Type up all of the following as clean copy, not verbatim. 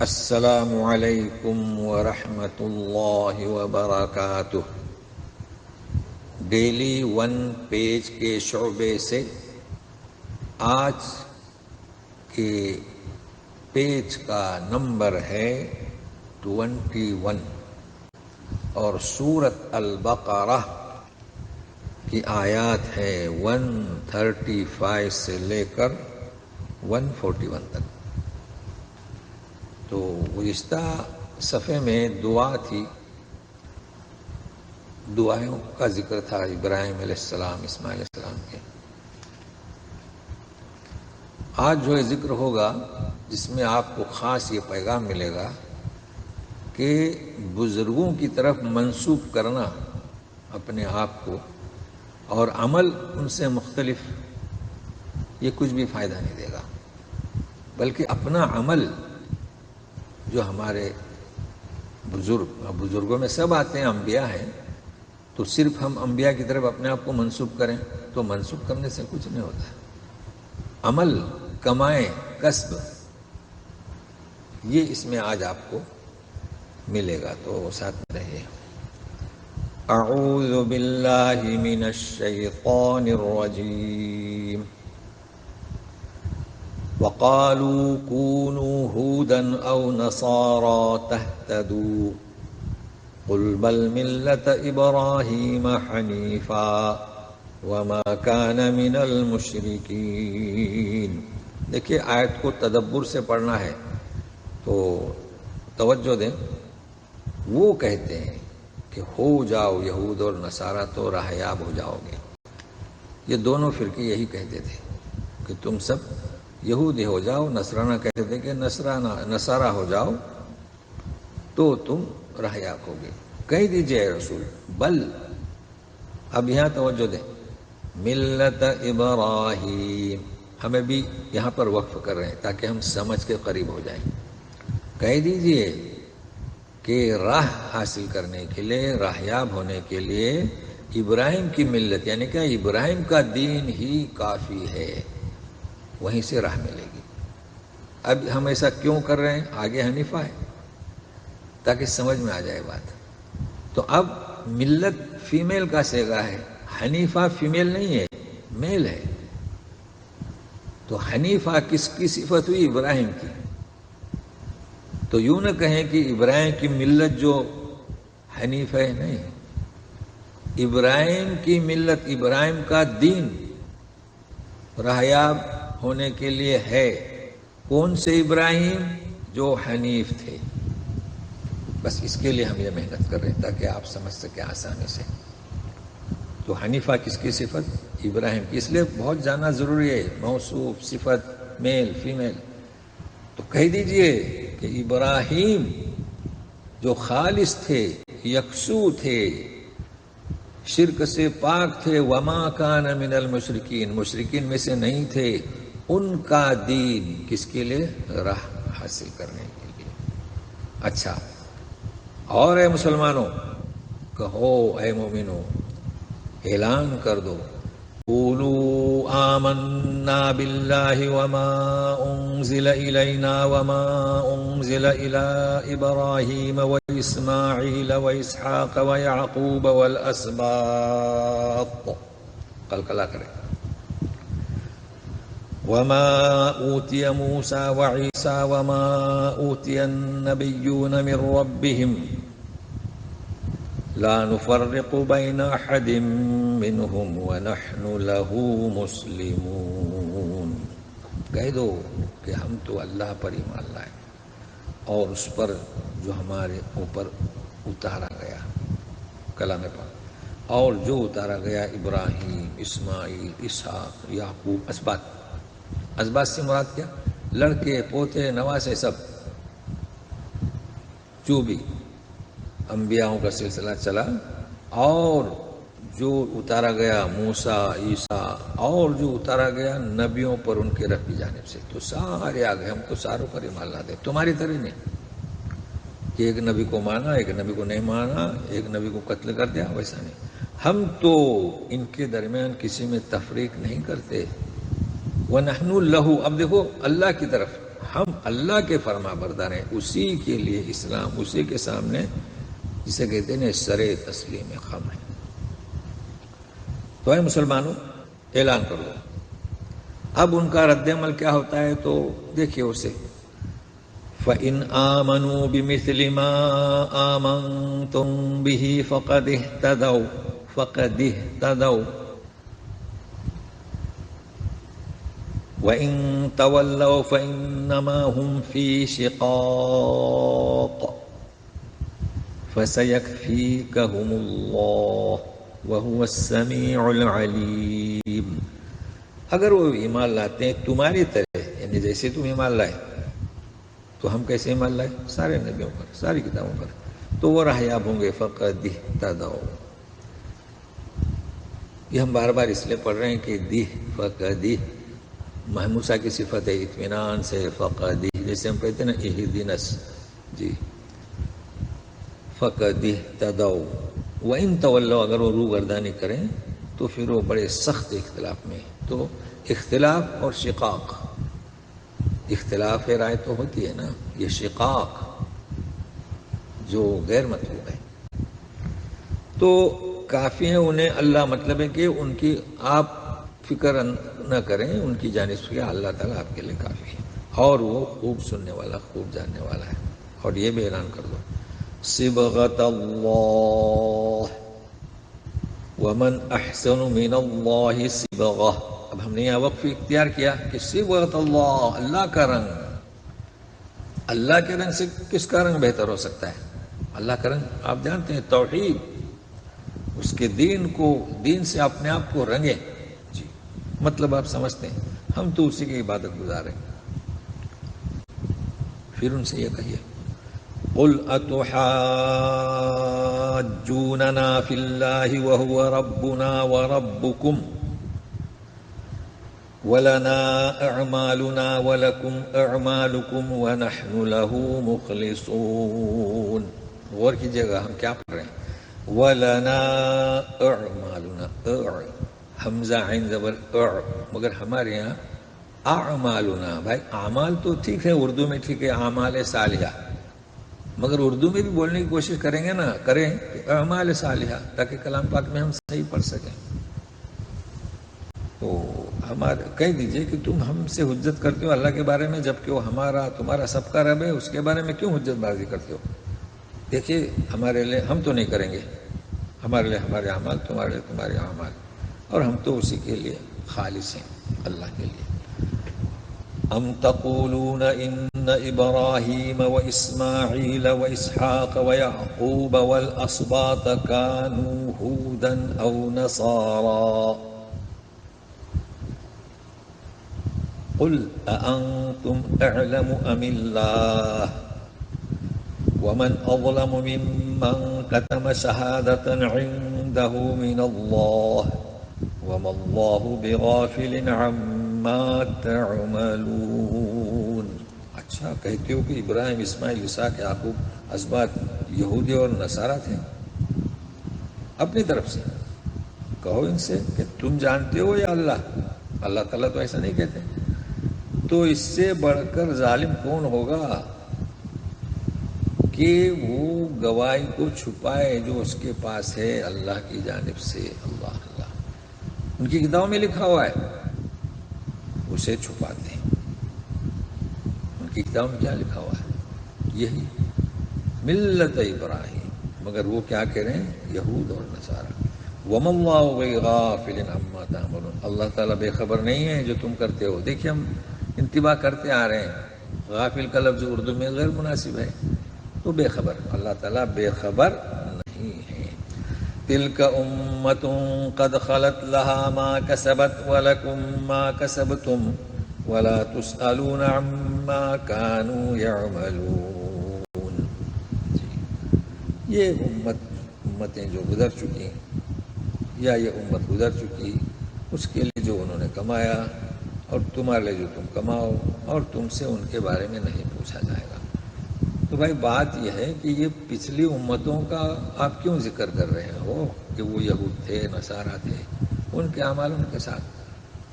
السلام علیکم ورحمۃ اللہ وبرکاتہ۔ ڈیلی ون پیج کے شعبے سے آج کے پیج کا نمبر ہے 21 اور سورۃ البقرہ کی آیات ہے 135 سے لے کر 141 تک۔ تو گزشتہ صفحے میں دعا تھی، دعائوں کا ذکر تھا ابراہیم علیہ السلام، اسماعیل علیہ السلام کے۔ آج جو ذکر ہوگا جس میں آپ کو خاص یہ پیغام ملے گا کہ بزرگوں کی طرف منسوب کرنا اپنے آپ کو اور عمل ان سے مختلف، یہ کچھ بھی فائدہ نہیں دے گا، بلکہ اپنا عمل جو ہمارے بزرگوں میں سب آتے ہیں، انبیاء ہیں، تو صرف ہم انبیاء کی طرف اپنے آپ کو منسوب کریں تو منسوب کرنے سے کچھ نہیں ہوتا۔ عمل کمائیں، کسب، یہ اس میں آج آپ کو ملے گا، تو ساتھ میں رہیے۔ اعوذ باللہ من الشیطان الرجیم۔ وقالوا كونوا هودا أو نصارى تهتدوا قل بل ملة إبراهيم حنيفا وما كان من المشركين۔ دیکھیے آیت کو تدبر سے پڑھنا ہے تو توجہ دیں۔ وہ کہتے ہیں کہ ہو جاؤ یہود اور نصارہ تو راہیاب ہو جاؤ گے۔ یہ دونوں فرقے یہی کہتے تھے کہ تم سب یہودی ہو جاؤ، نصرانہ کہتے تھے کہ نصارہ ہو جاؤ تو تم راہیاب ہوگے۔ کہہ دیجئے اے رسول، بل، اب یہاں توجہ دیں، ملت ابراہیم، ہمیں بھی یہاں پر وقف کر رہے ہیں تاکہ ہم سمجھ کے قریب ہو جائیں۔ کہہ دیجئے کہ راہ حاصل کرنے کے لیے، راہیاب ہونے کے لیے ابراہیم کی ملت، یعنی کہ ابراہیم کا دین ہی کافی ہے، وہیں سے راہ ملے گی۔ اب ہم ایسا کیوں کر رہے ہیں؟ آگے حنیفہ ہے تاکہ سمجھ میں آ جائے بات۔ تو اب ملت فیمیل کا صیغہ ہے، حنیفہ فیمیل نہیں ہے، میل ہے۔ تو حنیفہ کس کی صفت ہوئی؟ ابراہیم کی۔ تو یوں نہ کہیں کہ ابراہیم کی ملت جو حنیف ہے، نہیں، ابراہیم کی ملت، ابراہیم کا دین راہیاب ہونے کے لیے ہے۔ کون سے ابراہیم؟ جو حنیف تھے۔ بس اس کے لیے ہم یہ محنت کر رہے ہیں تاکہ آپ سمجھ سکیں آسانی سے۔ تو حنیفہ کس کی صفت؟ ابراہیم کی۔ اس لیے بہت جاننا ضروری ہے، موصوف، صفت، میل، فیمیل۔ تو کہہ دیجئے کہ ابراہیم جو خالص تھے، یکسو تھے، شرک سے پاک تھے، وما کان من المشرکین، مشرکین میں سے نہیں تھے، ان کا دین کس کے لیے؟ راہ حاصل کرنے کے لیے۔ اچھا، اور اے مسلمانوں، کہو اے مومنوں، اعلان کر دو، قولوا آمنا باللہ وما انزل الینا وما انزل الی ابراہیم واسماعیل واسحاق ویعقوب والاسباط، قلقلہ کریں، وما اوتی موسیٰ وعیسیٰ وما اوتی النبیون من ربهم لا نفرق بین احد منهم ونحن له مسلمون۔ کہہ دو کہ ہم تو اللہ پر ایمان لائے اور اس پر جو ہمارے اوپر اتارا گیا، کلام پاک، اور جو اتارا گیا ابراہیم، اسماعیل، اسحاق، یعقوب، اسباط۔ اسباط سے مراد کیا؟ لڑکے، پوتے، نواسے، سب، جو بھی انبیاءوں کا سلسلہ چلا، اور جو اتارا گیا موسیٰ، عیسیٰ، اور جو اتارا گیا نبیوں پر ان کے رب کی جانب سے، تو سارے آگئے، ہم تو ساروں پر ایمان لا دے، تمہاری طرح نہیں کہ ایک نبی کو مانا، ایک نبی کو نہیں مانا، ایک نبی کو قتل کر دیا، ویسا نہیں۔ ہم تو ان کے درمیان کسی میں تفریق نہیں کرتے۔ وَنَحْنُ لَهُ، اب دیکھو اللہ کی طرف ہم اللہ کے فرما بردار ہیں، اسی کے لیے اسلام، اسی کے سامنے جسے کہتے ہیں سر تسلیم خم ہے۔ تو اے مسلمانوں اعلان کر دو۔ اب ان کا رد عمل کیا ہوتا ہے تو دیکھیے اسے، فَإِنْ آمَنُوا بِمِثْلِ مَا آمَنْتُمْ بِهِ فَقَدِ اهْتَدَوْا وَإِنْ تَوَلَّوْا فَإِنَّمَا هُمْ فِي شِقَاقٍ فَسَيَكْفِيكَهُمُ اللَّهُ وَهُوَ السَّمِيعُ الْعَلِيمُ۔ اگر وہ ایمان لاتے ہیں تمہاری طرح، یعنی جیسے تم ایمان لائے، تو ہم کیسے ایمان لائے؟ سارے نبیوں پر، ساری کتابوں پر، تو وہ راہیاب ہوں گے۔ فَقَدِ اهْتَدَوْا، یہ ہم بار بار اس لیے پڑھ رہے ہیں کہ فَقَدِ موسیٰ کی صفت ہے اطمینان سے، فَقَدِ جیسے ہم کہتے ہیں نا اہدنا، جی، فَقَدِ اهْتَدَوْا وَإِن تَوَلَّوْا، اگر وہ روگردانی کریں تو پھر وہ بڑے سخت اختلاف میں۔ تو اختلاف اور شقاق، اختلاف رائے تو ہوتی ہے نا، یہ شقاق جو غیر مطلوب ہے، تو کافی ہے انہیں اللہ، مطلب ہے کہ ان کی آپ فکر نہ کریں ان کی جانب سے، اللہ تعالیٰ آپ کے لیے کافی ہے، اور وہ خوب سننے والا، خوب جاننے والا ہے۔ اور یہ بھی اعلان کر دو، صبغۃ اللہ ومن احسن من اللہ صبغہ۔ اب ہم نے یہاں وقف اختیار کیا کہ صبغۃ اللہ، اللہ کا رنگ، اللہ کے رنگ سے کس کا رنگ بہتر ہو سکتا ہے؟ اللہ کا رنگ آپ جانتے ہیں توحید، اس کے دین کو، دین سے اپنے آپ کو رنگے، جی، مطلب آپ سمجھتے ہیں، ہم تو اسی کی عبادت گزارے۔ پھر ان سے یہ کہیے، قُلْ أَتُحَاجُّونَنَا فِي اللَّهِ وَهُوَ رَبُّنَا وَرَبُّكُمْ وَلَنَا أَعْمَالُنَا وَلَكُمْ أَعْمَالُكُمْ وَنَحْنُ لَهُ مُخْلِصُونَ۔ غور کیجئے گا ہم کیا پڑھ رہے ہیں، وَلَنَا أَعْمَالُنَا، حمزہ عین زبر، مگر ہمارے یہاں اعمالنا، بھائی اعمال تو ٹھیک ہے اردو میں ٹھیک ہے، اعمال صالحہ، مگر اردو میں بھی بولنے کی کوشش کریں گے نا، کریں اعمال صالحہ، تاکہ کلام پاک میں ہم صحیح پڑھ سکیں۔ تو ہمارے کہہ دیجئے کہ تم ہم سے حجت کرتے ہو اللہ کے بارے میں، جبکہ وہ ہمارا تمہارا سب کا رب ہے، اس کے بارے میں کیوں حجت بازی کرتے ہو؟ دیکھیے ہمارے لیے ہم تو نہیں کریں گے، ہمارے لیے ہمارے اعمال، تمہارے لیے تمہارے اعمال، اور ہم تو اسی کے لیے خالص ہیں، اللہ کے لیے۔ ام تقولون ان ابراہیم واسماعیل واسحاق ویعقوب والاسباط كانوا هودا او نصارا قل اانتم اعلم ام اللہ ومن اظلم ممن كتم شهادة عنده من اللہ وما اللہ بغافل عما تعملون۔ اچھا کہتے ہو کہ ابراہیم، اسماعیل، اسحاق، یعقوب اسباط یہودی اور نصارہ تھے؟ اپنی طرف سے کہو ان سے کہ تم جانتے ہو یا اللہ؟ اللہ تعالیٰ تو ایسا نہیں کہتے۔ تو اس سے بڑھ کر ظالم کون ہوگا کہ وہ گواہی کو چھپائے جو اس کے پاس ہے اللہ کی جانب سے۔ اللہ اللہ، ان کی کتابوں میں لکھا ہوا ہے، اسے چھپاتے ہیں۔ ان کی کتابوں میں کیا لکھا ہوا ہے؟ یہی ملت ابراہیم، مگر وہ کیا کہہ رہے ہیں؟ یہود اور نصارہ۔ وَمَا اللَّهُ بِغَافِلٍ عَمَّا تَعْمَلُونَ، اللہ تعالیٰ بے خبر نہیں ہے جو تم کرتے ہو۔ دیکھیے ہم انتباہ کرتے آ رہے ہیں، غافل کا لفظ اردو میں غیر مناسب ہے، تو بے خبر، اللہ تعالیٰ بے خبر نہیں ہے۔ تِلْكَ أُمَّةٌ قَدْ خَلَتْ لَهَا مَا كَسَبَتْ وَلَكُمْ مَا كَسَبْتُمْ وَلَا تُسْأَلُونَ عَمَّا كَانُوا يَعْمَلُونَ۔ یہ امتیں جو گزر چکی یا یہ امت گزر چکی، اس کے لیے جو انہوں نے کمایا، اور تمہارے لیے جو تم کماؤ، اور تم سے ان کے بارے میں نہیں پوچھا جائے گا۔ تو بھائی بات یہ ہے کہ یہ پچھلی امتوں کا آپ کیوں ذکر کر رہے ہو کہ وہ یہود تھے، نصارہ تھے، ان کے اعمال ان کے ساتھ۔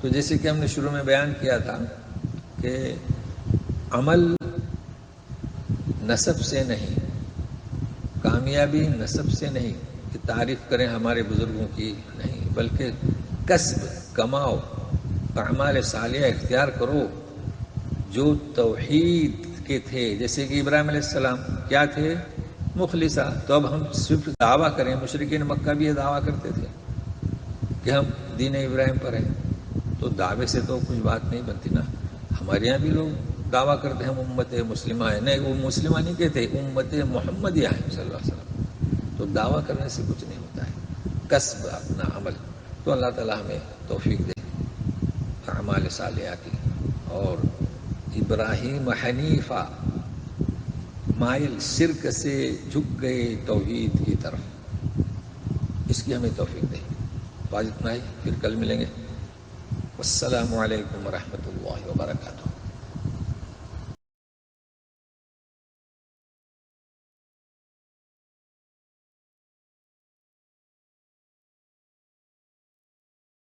تو جیسے کہ ہم نے شروع میں بیان کیا تھا کہ عمل نسب سے نہیں، کامیابی نسب سے نہیں کہ تعریف کریں ہمارے بزرگوں کی، نہیں، بلکہ کسب، کماؤ، اعمال صالحہ اختیار کرو جو توحید کے تھے. جیسے کہ ابراہیم علیہ السلام کیا تھے؟ مخلصہ. تو اب ہم صرف دعویٰ کریں، مشرکین مکہ بھی یہ دعویٰ کرتے تھے کہ ہم دین ابراہیم پر ہیں، تو دعوے سے تو کچھ بات نہیں بنتی نا. ہمارے یہاں بھی لوگ دعویٰ کرتے ہیں ہم امت مسلمہ ہیں، نہیں، وہ مسلمہ نہیں کہتے، امت محمدیہ ہے صلی اللہ علیہ وسلم. تو دعویٰ کرنے سے کچھ نہیں ہوتا ہے، کسب اپنا عمل. تو اللہ تعالیٰ ہمیں توفیق دے اعمال صالحہ کی. اور ابراہیم حنیفہ، مائل شرک سے جھک گئے توحید کی طرف، اس کی ہمیں توفیق دے. تو آج اتنا ہی، پھر کل ملیں گے. السلام علیکم ورحمۃ اللہ وبرکاتہ.